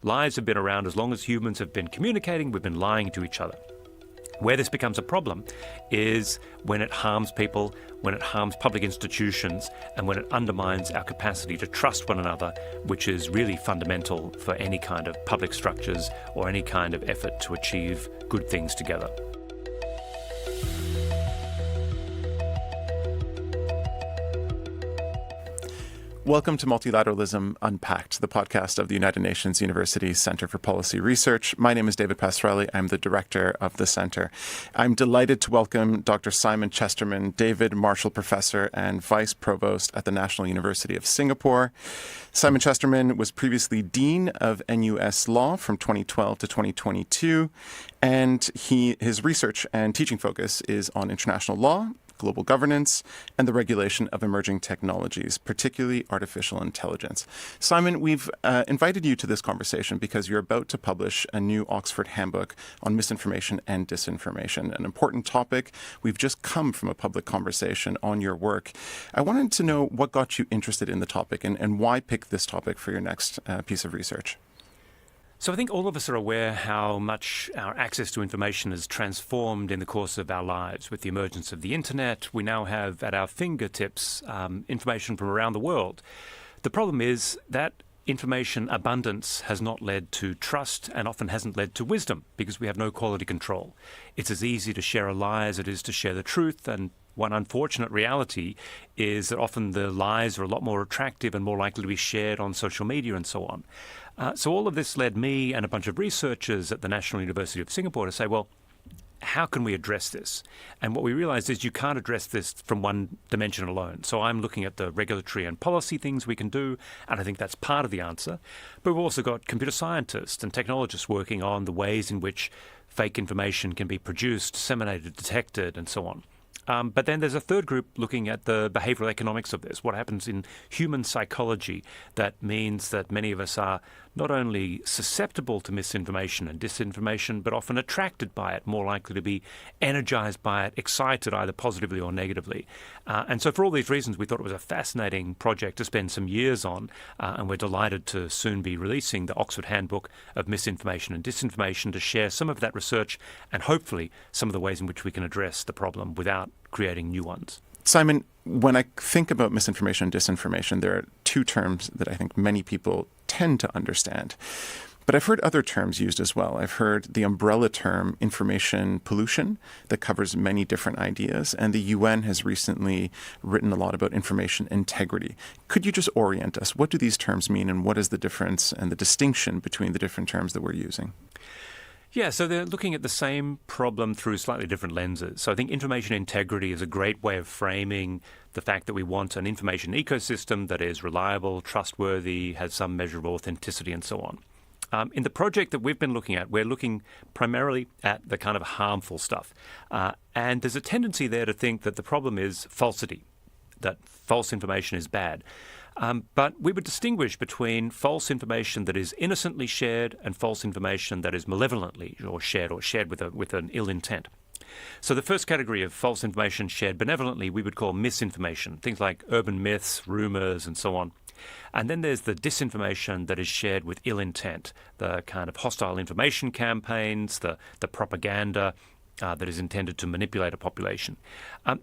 Lies have been around as long as humans have been communicating, we've been lying to each other. Where this becomes a problem is when it harms people, when it harms public institutions, and when it undermines our capacity to trust one another, which is really fundamental for any kind of public structures or any kind of effort to achieve good things together. Welcome to Multilateralism Unpacked, the podcast of the United Nations University Center for Policy Research. My name is David Pasarelli. I'm the director of the center. I'm delighted to welcome Dr. Simon Chesterman, David Marshall Professor and Vice Provost at the National University of Singapore. Simon Chesterman was previously Dean of NUS Law from 2012 to 2022, and his research and teaching focus is on international law, global governance, and the regulation of emerging technologies, particularly artificial intelligence. Simon, we've invited you to this conversation because you're about to publish a new Oxford handbook on misinformation and disinformation, an important topic. We've just come from a public conversation on your work. I wanted to know what got you interested in the topic and why pick this topic for your next piece of research. So I think all of us are aware how much our access to information has transformed in the course of our lives. With the emergence of the internet, we now have at our fingertips information from around the world. The problem is that information abundance has not led to trust and often hasn't led to wisdom because we have no quality control. It's as easy to share a lie as it is to share the truth, and one unfortunate reality is that often the lies are a lot more attractive and more likely to be shared on social media and so on. So all of this led me and a bunch of researchers at the National University of Singapore to say, well, how can we address this? And what we realized is you can't address this from one dimension alone. So I'm looking at the regulatory and policy things we can do, and I think that's part of the answer. But we've also got computer scientists and technologists working on the ways in which fake information can be produced, disseminated, detected, and so on. But then there's a third group looking at the behavioral economics of this, what happens in human psychology that means that many of us are not only susceptible to misinformation and disinformation, but often attracted by it, more likely to be energized by it, excited either positively or negatively. And so for all these reasons, we thought it was a fascinating project to spend some years on, and we're delighted to soon be releasing the Oxford Handbook of Misinformation and Disinformation to share some of that research and hopefully some of the ways in which we can address the problem without creating new ones. Simon, when I think about misinformation and disinformation, there are two terms that I think many people tend to understand. But I've heard other terms used as well. I've heard the umbrella term information pollution that covers many different ideas. And the UN has recently written a lot about information integrity. Could you just orient us? What do these terms mean, and what is the difference and the distinction between the different terms that we're using? Yeah, so they're looking at the same problem through slightly different lenses. So I think information integrity is a great way of framing the fact that we want an information ecosystem that is reliable, trustworthy, has some measure of authenticity, and so on. In the project that we've been looking at, we're looking primarily at the kind of harmful stuff. And there's a tendency there to think that the problem is falsity, that false information is bad. But we would distinguish between false information that is innocently shared and false information that is malevolently shared with an ill intent. So the first category of false information shared benevolently we would call misinformation, things like urban myths, rumors, and so on. And then there's the disinformation that is shared with ill intent, the kind of hostile information campaigns, the propaganda that is intended to manipulate a population.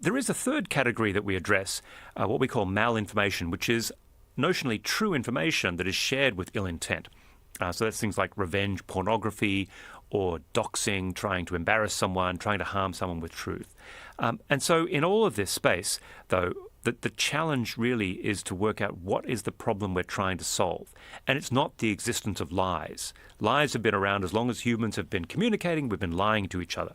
There is a third category that we address, what we call malinformation, which is notionally true information that is shared with ill intent. So that's things like revenge pornography or doxing, trying to embarrass someone, trying to harm someone with truth. And so in all of this space, though, the challenge really is to work out what is the problem we're trying to solve. And it's not the existence of lies. Lies have been around as long as humans have been communicating, we've been lying to each other.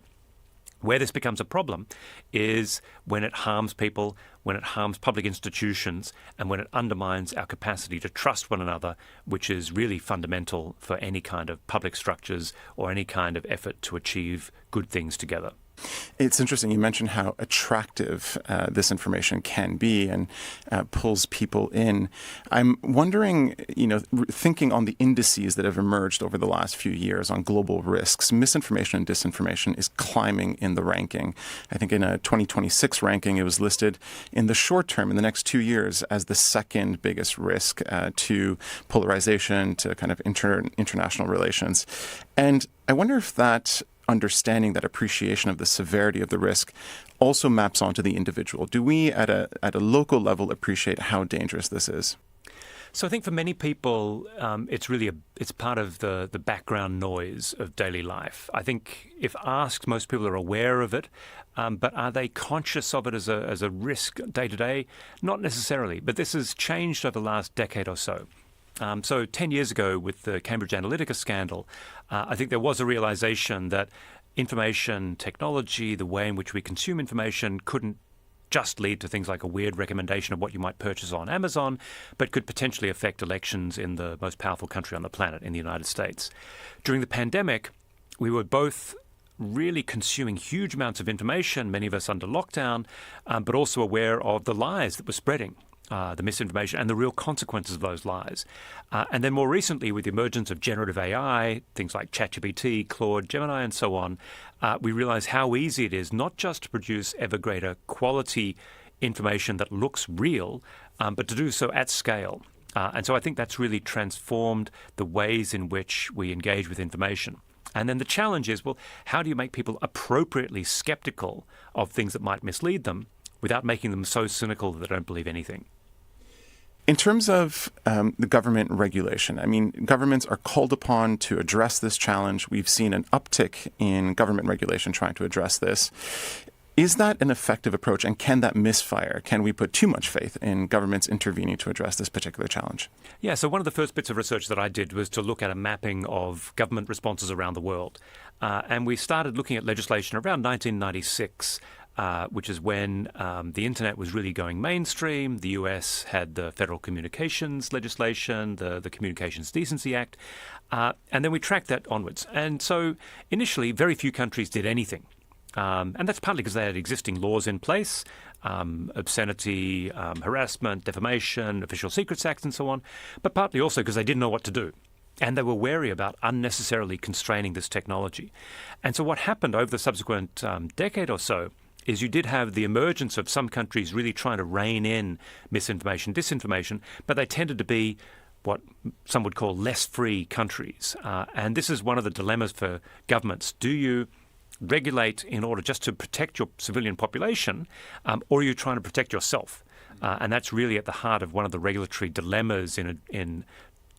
Where this becomes a problem is when it harms people, when it harms public institutions, and when it undermines our capacity to trust one another, which is really fundamental for any kind of public structures or any kind of effort to achieve good things together. It's interesting. You mentioned how attractive this information can be and pulls people in. I'm wondering, thinking on the indices that have emerged over the last few years on global risks, misinformation and disinformation is climbing in the ranking. I think in a 2026 ranking, it was listed in the short term, in the next 2 years, as the second biggest risk to polarization, to kind of international relations. And I wonder if that understanding, that appreciation of the severity of the risk also maps onto the individual. Do we at a local level appreciate how dangerous this is? So I think for many people, it's part of the background noise of daily life. I think if asked, most people are aware of it, but are they conscious of it as a risk day to day? Not necessarily, but this has changed over the last decade or so. So 10 years ago with the Cambridge Analytica scandal, I think there was a realization that information technology, the way in which we consume information, couldn't just lead to things like a weird recommendation of what you might purchase on Amazon, but could potentially affect elections in the most powerful country on the planet, in the United States. During the pandemic, we were both really consuming huge amounts of information, many of us under lockdown, but also aware of the lies that were spreading. The misinformation and the real consequences of those lies. And then more recently, with the emergence of generative AI, things like ChatGPT, Claude, Gemini, and so on, we realize how easy it is not just to produce ever greater quality information that looks real, but to do so at scale. And so I think that's really transformed the ways in which we engage with information. And then the challenge is, well, how do you make people appropriately skeptical of things that might mislead them without making them so cynical that they don't believe anything? In terms of the government regulation, I mean, governments are called upon to address this challenge. We've seen an uptick in government regulation trying to address this. Is that an effective approach, and can that misfire? Can we put too much faith in governments intervening to address this particular challenge? Yeah, so one of the first bits of research that I did was to look at a mapping of government responses around the world. And we started looking at legislation around 1996, which is when the internet was really going mainstream. The US had the Federal Communications legislation, the Communications Decency Act, and then we tracked that onwards. And so initially, very few countries did anything. And that's partly because they had existing laws in place, obscenity, harassment, defamation, official secrets acts, and so on, but partly also because they didn't know what to do. And they were wary about unnecessarily constraining this technology. And so what happened over the subsequent decade or so is you did have the emergence of some countries really trying to rein in misinformation, disinformation, but they tended to be what some would call less free countries. And this is one of the dilemmas for governments. Do you regulate in order just to protect your civilian population, or are you trying to protect yourself? And that's really at the heart of one of the regulatory dilemmas in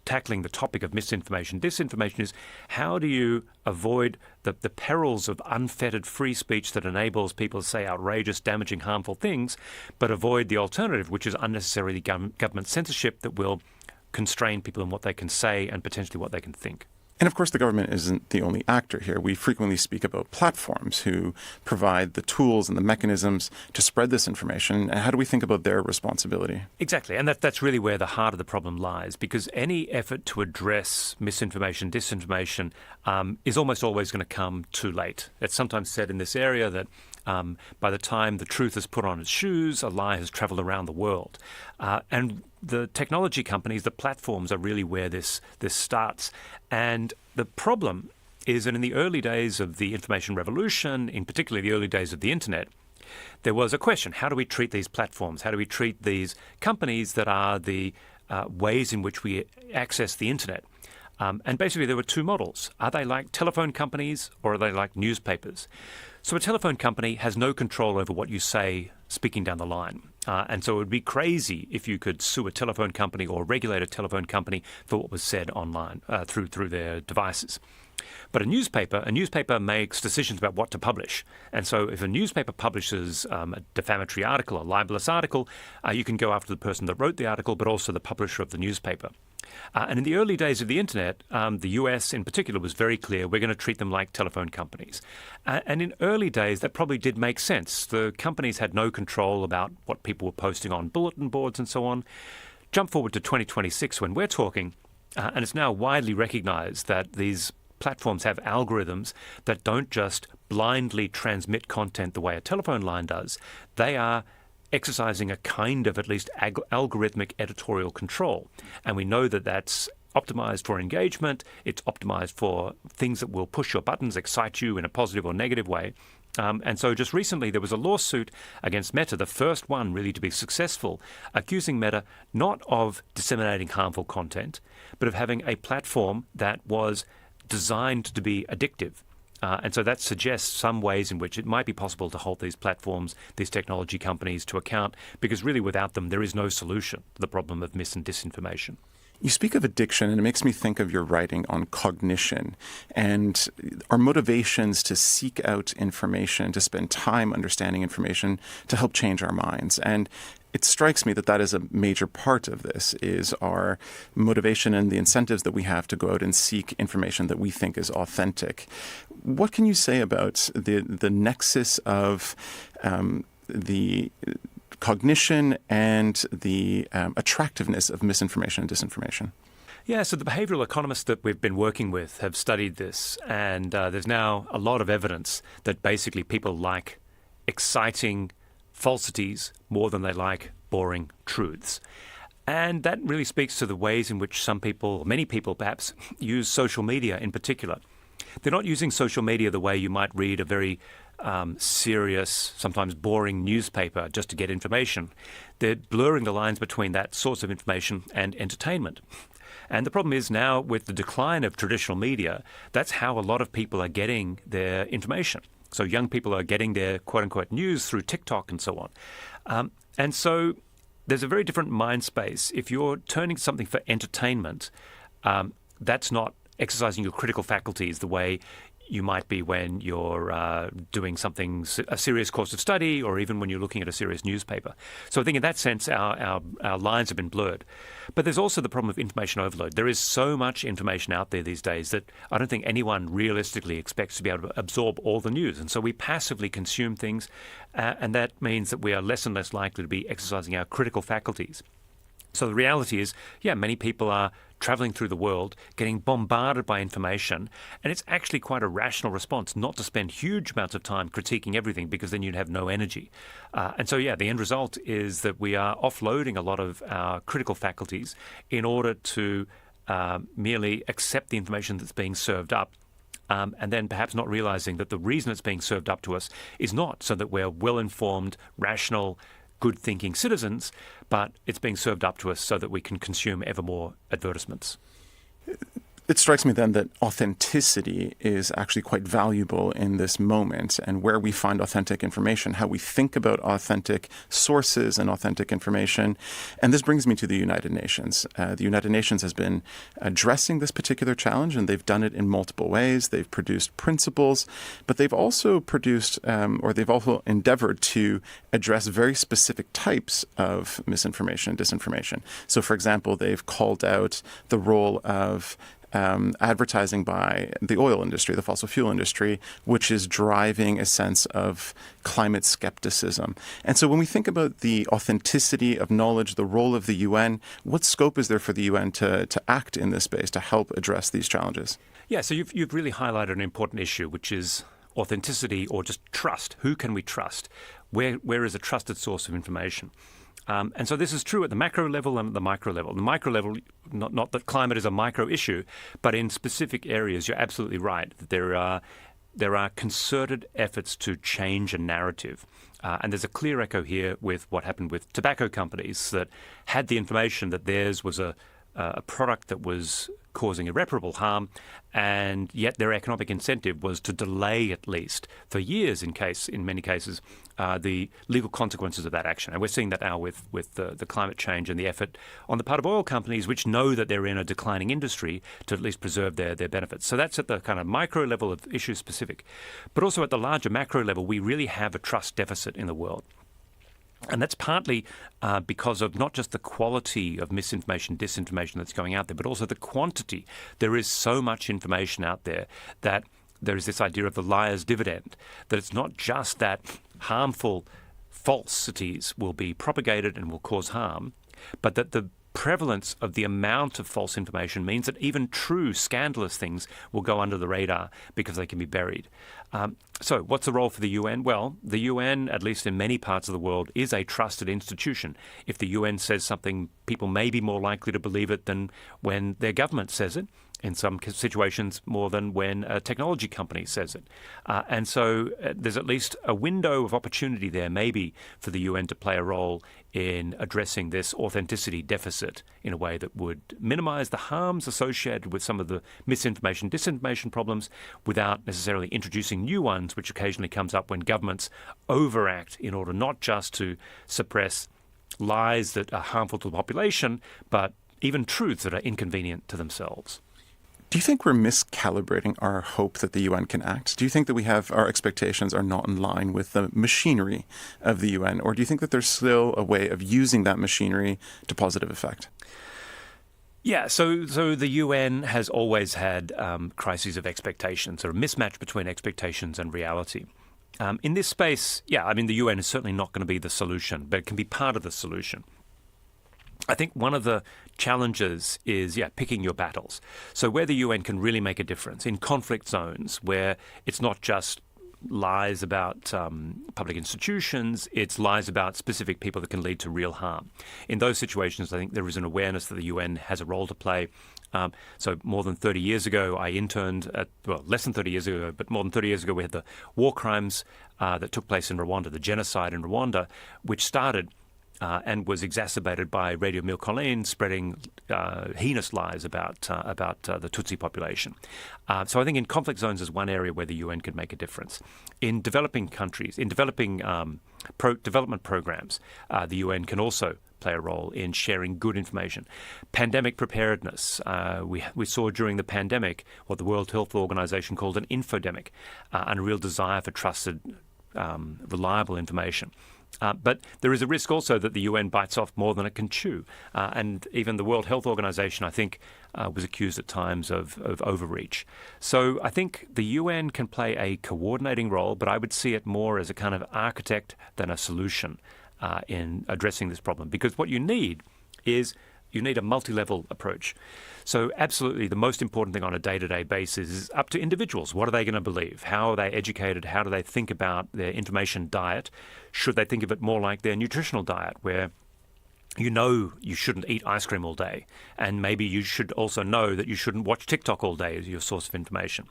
tackling the topic of misinformation, disinformation, is how do you avoid the perils of unfettered free speech that enables people to say outrageous, damaging, harmful things, but avoid the alternative, which is unnecessarily government censorship that will constrain people in what they can say and potentially what they can think. And of course, the government isn't the only actor here. We frequently speak about platforms who provide the tools and the mechanisms to spread this information. And how do we think about their responsibility? Exactly. And that's really where the heart of the problem lies, because any effort to address misinformation, disinformation, is almost always going to come too late. It's sometimes said in this area that by the time the truth is put on its shoes, a lie has traveled around the world. And the technology companies, the platforms, are really where this starts. And the problem is that in the early days of the information revolution, in particular the early days of the internet, there was a question: how do we treat these platforms? How do we treat these companies that are the ways in which we access the internet? And basically there were two models. Are they like telephone companies, or are they like newspapers? So a telephone company has no control over what you say speaking down the line. And so it would be crazy if you could sue a telephone company or regulate a telephone company for what was said online through their devices. But a newspaper makes decisions about what to publish. And so if a newspaper publishes a defamatory article, a libelous article, you can go after the person that wrote the article, but also the publisher of the newspaper. And in the early days of the internet, the US in particular was very clear: we're going to treat them like telephone companies. And in early days, that probably did make sense. The companies had no control about what people were posting on bulletin boards and so on. Jump forward to 2026 when we're talking, and it's now widely recognized that these platforms have algorithms that don't just blindly transmit content the way a telephone line does. They are exercising a kind of at least algorithmic editorial control. And we know that that's optimized for engagement. It's optimized for things that will push your buttons, excite you in a positive or negative way. And so just recently there was a lawsuit against Meta, the first one really to be successful, accusing Meta not of disseminating harmful content, but of having a platform that was designed to be addictive. And so that suggests some ways in which it might be possible to hold these platforms, these technology companies to account, because really without them there is no solution to the problem of mis and disinformation. You speak of addiction, and it makes me think of your writing on cognition and our motivations to seek out information, to spend time understanding information to help change our minds. And it strikes me that that is a major part of this, is our motivation and the incentives that we have to go out and seek information that we think is authentic. What can you say about the nexus of the cognition and the attractiveness of misinformation and disinformation? Yeah, so the behavioral economists that we've been working with have studied this, and there's now a lot of evidence that basically people like exciting falsities more than they like boring truths. And that really speaks to the ways in which some people, many people perhaps, use social media in particular. They're not using social media the way you might read a very serious, sometimes boring newspaper just to get information. They're blurring the lines between that source of information and entertainment. And the problem is now with the decline of traditional media, that's how a lot of people are getting their information. So young people are getting their quote-unquote news through TikTok and so on. And so there's a very different mind space. If you're turning to something for entertainment, that's not exercising your critical faculties the way you might be when you're doing something, a serious course of study, or even when you're looking at a serious newspaper. So I think in that sense, our lines have been blurred. But there's also the problem of information overload. There is so much information out there these days that I don't think anyone realistically expects to be able to absorb all the news. And so we passively consume things, and that means that we are less and less likely to be exercising our critical faculties. So the reality is, many people are traveling through the world, getting bombarded by information, and it's actually quite a rational response not to spend huge amounts of time critiquing everything, because then you'd have no energy. And so, the end result is that we are offloading a lot of our critical faculties in order to merely accept the information that's being served up. And then perhaps not realizing that the reason it's being served up to us is not so that we're well-informed, rational, good-thinking citizens, but it's being served up to us so that we can consume ever more advertisements. It strikes me then that authenticity is actually quite valuable in this moment, and where we find authentic information, how we think about authentic sources and authentic information. And this brings me to the United Nations. The United Nations has been addressing this particular challenge, and they've done it in multiple ways. They've produced principles, but they've also produced, or they've also endeavored to address very specific types of misinformation and disinformation. So, for example, they've called out the role of advertising by the oil industry, the fossil fuel industry, which is driving a sense of climate skepticism. And so when we think about the authenticity of knowledge, the role of the UN, what scope is there for the UN to act in this space to help address these challenges? Yeah, so you've really highlighted an important issue, which is authenticity, or just trust. Who can we trust? Where is a trusted source of information? And so this is true at the macro level and at the micro level. The micro level, not that climate is a micro issue, but in specific areas, you're absolutely right that there are concerted efforts to change a narrative. And there's a clear echo here with what happened with tobacco companies that had the information that theirs was a product that was causing irreparable harm, and yet their economic incentive was to delay, at least for years in many cases, the legal consequences of that action. And we're seeing that now with the climate change and the effort on the part of oil companies, which know that they're in a declining industry, to at least preserve their benefits. So that's at the kind of micro level of issue specific. But also at the larger macro level, we really have a trust deficit in the world. And that's partly because of not just the quality of misinformation, disinformation that's going out there, but also the quantity. There is so much information out there that there is this idea of the liar's dividend, that it's not just that harmful falsities will be propagated and will cause harm, but that the prevalence of the amount of false information means that even true scandalous things will go under the radar because they can be buried. So what's the role for the UN? Well, the UN, at least in many parts of the world, is a trusted institution. If the UN says something, people may be more likely to believe it than when their government says it. In some situations, more than when a technology company says it. And so there's at least a window of opportunity there, maybe, for the UN to play a role in addressing this authenticity deficit in a way that would minimize the harms associated with some of the misinformation, disinformation problems without necessarily introducing new ones, which occasionally comes up when governments overact in order not just to suppress lies that are harmful to the population, but even truths that are inconvenient to themselves. Do you think we're miscalibrating our hope that the UN can act? Do you think that our expectations are not in line with the machinery of the UN? Or do you think that there's still a way of using that machinery to positive effect? Yeah, so the UN has always had crises of expectations, or a mismatch between expectations and reality. In this space, the UN is certainly not going to be the solution, but it can be part of the solution. I think one of the challenges is, picking your battles. So where the UN can really make a difference, in conflict zones where it's not just lies about public institutions, it's lies about specific people that can lead to real harm. In those situations, I think there is an awareness that the UN has a role to play. So more than 30 years ago, I interned less than 30 years ago, but more than 30 years ago, we had the war crimes that took place in Rwanda, the genocide in Rwanda, which started and was exacerbated by Radio Mille Collines spreading heinous lies about the Tutsi population. So I think in conflict zones is one area where the UN could make a difference. In developing countries, in developing development programs, the UN can also play a role in sharing good information. Pandemic preparedness. We saw during the pandemic what the World Health Organization called an infodemic, and a real desire for trusted, reliable information. But there is a risk also that the UN bites off more than it can chew. And even the World Health Organization, I think, was accused at times of overreach. So I think the UN can play a coordinating role, but I would see it more as a kind of architect than a solution in addressing this problem. Because what you need is a multi-level approach. So absolutely the most important thing on a day-to-day basis is up to individuals. What are they going to believe? How are they educated? How do they think about their information diet? Should they think of it more like their nutritional diet, where you shouldn't eat ice cream all day, and maybe you should also know that you shouldn't watch TikTok all day as your source of information.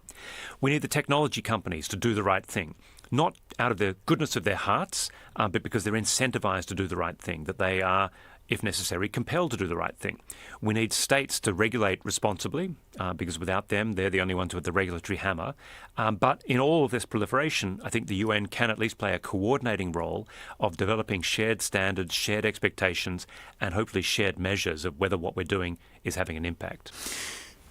We need the technology companies to do the right thing, not out of the goodness of their hearts, but because they're incentivized to do the right thing, that they are, if necessary, compelled to do the right thing. We need states to regulate responsibly, because without them, they're the only ones with the regulatory hammer. But in all of this proliferation, I think the UN can at least play a coordinating role of developing shared standards, shared expectations, and hopefully shared measures of whether what we're doing is having an impact.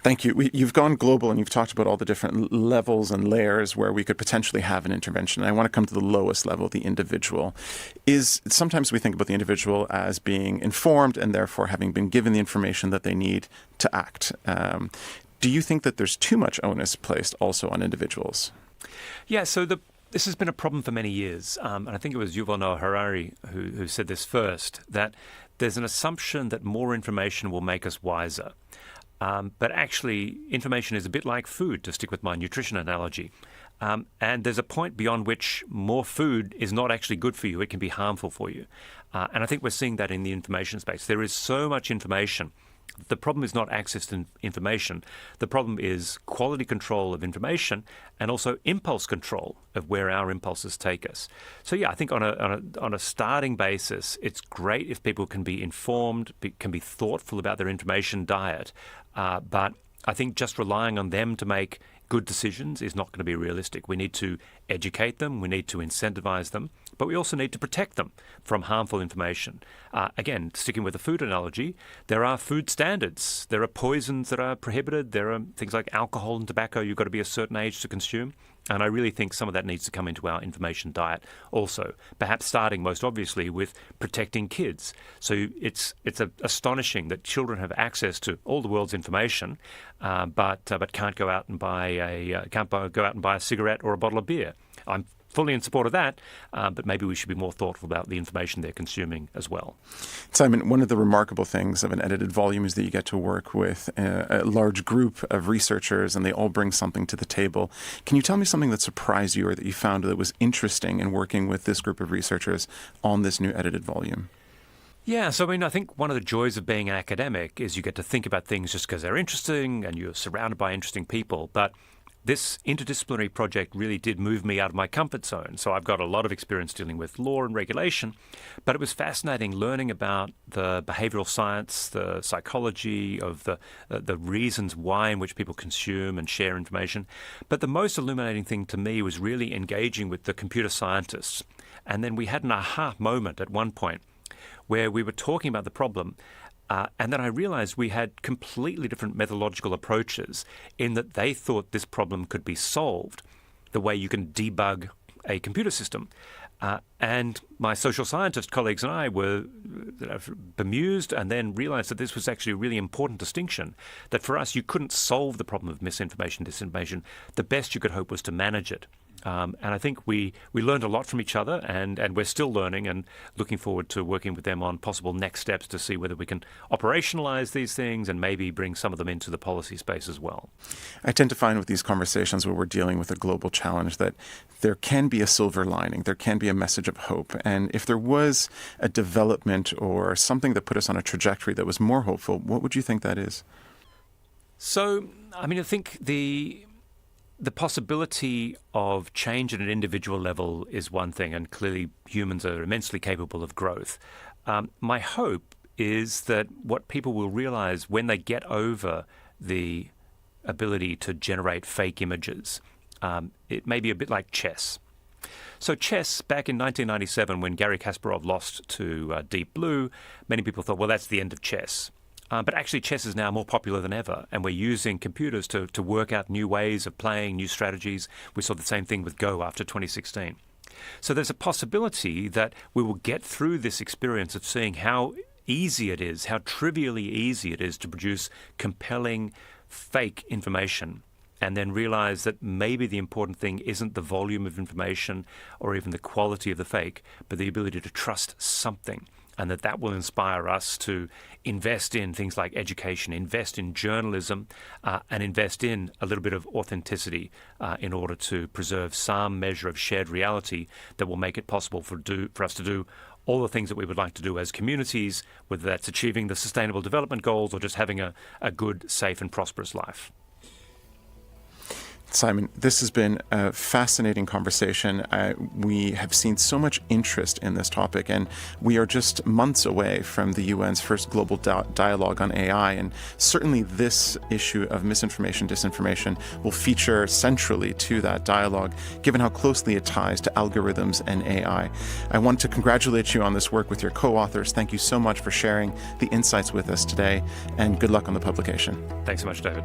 Thank you. You've gone global and you've talked about all the different levels and layers where we could potentially have an intervention. And I want to come to the lowest level, the individual. Sometimes we think about the individual as being informed and therefore having been given the information that they need to act. Do you think that there's too much onus placed also on individuals? Yeah, so this has been a problem for many years. And I think it was Yuval Noah Harari who said this first, that there's an assumption that more information will make us wiser. But actually, information is a bit like food, to stick with my nutrition analogy. And there's a point beyond which more food is not actually good for you. It can be harmful for you. And I think we're seeing that in the information space. There is so much information. The problem is not access to information. The problem is quality control of information and also impulse control of where our impulses take us. So I think on a starting basis, it's great if people can be informed, can be thoughtful about their information diet. But I think just relying on them to make good decisions is not going to be realistic. We need to educate them, we need to incentivize them, but we also need to protect them from harmful information. Again, sticking with the food analogy, there are food standards. There are poisons that are prohibited. There are things like alcohol and tobacco you've got to be a certain age to consume. And I really think some of that needs to come into our information diet also, perhaps starting most obviously with protecting kids. So it's astonishing that children have access to all the world's information, but can't go out and buy a cigarette or a bottle of beer. I'm fully in support of that, but maybe we should be more thoughtful about the information they're consuming as well. Simon, one of the remarkable things of an edited volume is that you get to work with a large group of researchers and they all bring something to the table. Can you tell me something that surprised you or that you found that was interesting in working with this group of researchers on this new edited volume? Yeah, so I think one of the joys of being an academic is you get to think about things just because they're interesting and you're surrounded by interesting people. But this interdisciplinary project really did move me out of my comfort zone. So I've got a lot of experience dealing with law and regulation, but it was fascinating learning about the behavioral science, the psychology of the reasons why in which people consume and share information. But the most illuminating thing to me was really engaging with the computer scientists. And then we had an aha moment at one point where we were talking about the problem. And then I realized we had completely different methodological approaches in that they thought this problem could be solved the way you can debug a computer system. And my social scientist colleagues and I were bemused and then realized that this was actually a really important distinction, that for us, you couldn't solve the problem of misinformation, disinformation. The best you could hope was to manage it. And I think we learned a lot from each other, and we're still learning and looking forward to working with them on possible next steps to see whether we can operationalize these things and maybe bring some of them into the policy space as well. I tend to find with these conversations where we're dealing with a global challenge that there can be a silver lining, there can be a message of hope. And if there was a development or something that put us on a trajectory that was more hopeful, what would you think that is? So, I think the possibility of change at an individual level is one thing, and clearly humans are immensely capable of growth. My hope is that what people will realize when they get over the ability to generate fake images, it may be a bit like chess. So chess, back in 1997, when Garry Kasparov lost to Deep Blue, many people thought, well, that's the end of chess. But actually, chess is now more popular than ever, and we're using computers to work out new ways of playing, new strategies. We saw the same thing with Go after 2016. So there's a possibility that we will get through this experience of seeing how easy it is, how trivially easy it is to produce compelling, fake information, and then realize that maybe the important thing isn't the volume of information or even the quality of the fake, but the ability to trust something. And that will inspire us to invest in things like education, invest in journalism, and invest in a little bit of authenticity in order to preserve some measure of shared reality that will make it possible for us to do all the things that we would like to do as communities, whether that's achieving the Sustainable Development Goals or just having a good, safe and prosperous life. Simon, this has been a fascinating conversation. We have seen so much interest in this topic, and we are just months away from the UN's first global dialogue on AI, and certainly this issue of misinformation, disinformation will feature centrally to that dialogue, given how closely it ties to algorithms and AI. I want to congratulate you on this work with your co-authors. Thank you so much for sharing the insights with us today, and good luck on the publication. Thanks so much, David.